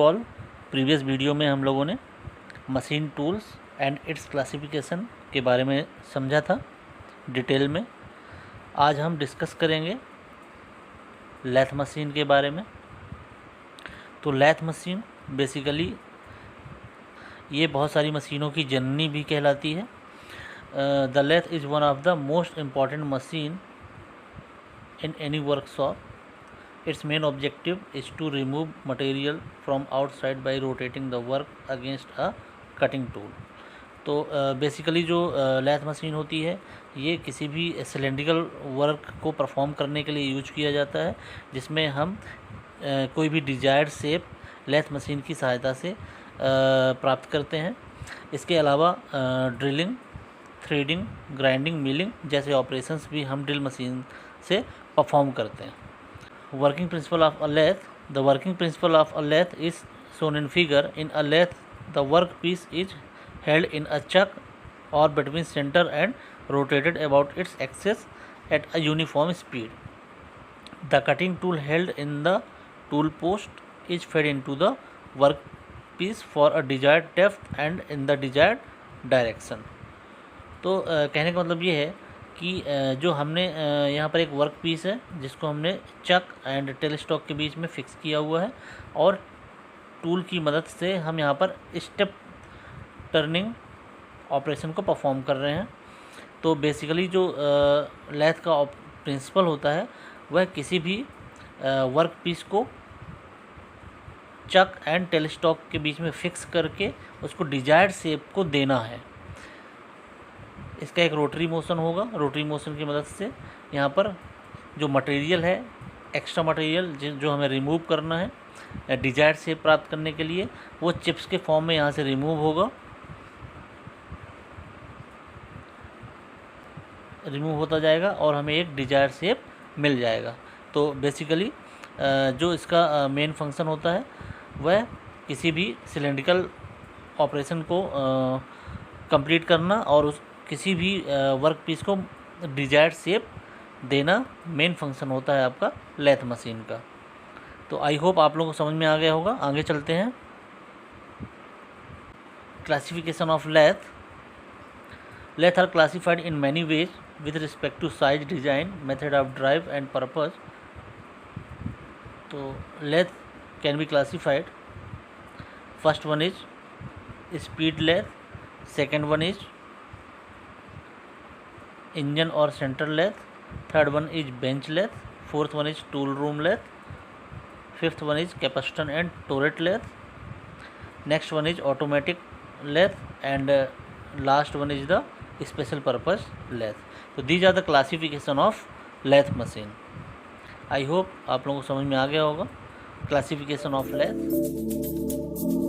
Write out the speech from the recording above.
All, previous video में हम लोगों ने machine tools and it's classification के बारे में समझा था डिटेल में। आज हम डिस्कस करेंगे लैथ मशीन के बारे में। तो लैथ मशीन बेसिकली ये बहुत सारी मशीनों की जननी भी कहलाती है। The lathe is one of the most important machine in any workshop. Its main objective is to remove material from outside by rotating the work against a cutting tool. तो basically जो लैथ मशीन होती है ये किसी भी cylindrical work को perform करने के लिए यूज किया जाता है, जिसमें हम कोई भी डिजायर्ड शेप लैथ मशीन की सहायता से प्राप्त करते हैं। इसके अलावा ड्रिलिंग, थ्रेडिंग, ग्राइंडिंग, मिलिंग जैसे ऑपरेशंस भी हम ड्रिल मशीन से परफॉर्म करते हैं। Working principle of a lathe, the working principle of a lathe is shown in figure. In a lathe the work piece is held in a chuck or between centre and rotated about its axis at a uniform speed. The cutting tool held in the tool post is fed into the work piece for a desired depth and in the desired direction. तो कहने का मतलब ये है कि जो हमने यहाँ पर एक वर्क पीस है जिसको हमने चक एंड टेल स्टॉक के बीच में फिक्स किया हुआ है और टूल की मदद से हम यहाँ पर स्टेप टर्निंग ऑपरेशन को परफॉर्म कर रहे हैं। तो बेसिकली जो लैथ का प्रिंसिपल होता है वह किसी भी वर्क पीस को चक एंड टेल स्टॉक के बीच में फिक्स करके उसको डिजायर्ड शेप को देना है। इसका एक रोटरी मोशन होगा। रोटरी मोशन की मदद से यहाँ पर जो मटेरियल है, एक्स्ट्रा मटेरियल जो हमें रिमूव करना है डिजायर्ड शेप प्राप्त करने के लिए, वो चिप्स के फॉर्म में यहाँ से रिमूव होता जाएगा और हमें एक डिजायर्ड शेप मिल जाएगा। तो बेसिकली जो इसका मेन फंक्शन होता है वह किसी भी सिलेंड्रिकल ऑपरेशन को कंप्लीट करना और किसी भी वर्क पीस को डिजायर्ड शेप देना मेन फंक्शन होता है आपका लैथ मशीन का। तो आई होप आप लोगों को समझ में आ गया होगा। आगे चलते हैं। Classification of lathe. Lathe are classified in many ways with respect to size, design, method of drive and purpose. तो lathe can be classified. First one is speed lathe, second one is engine or centre lathe, third one is bench lathe, fourth one is tool room lathe, fifth one is capacitor and turret lathe, next one is automatic lathe and last one is the special purpose lathe. तो these are the classification of lathe machine. I hope आप लोगों को समझ में आ गया होगा classification of lathe.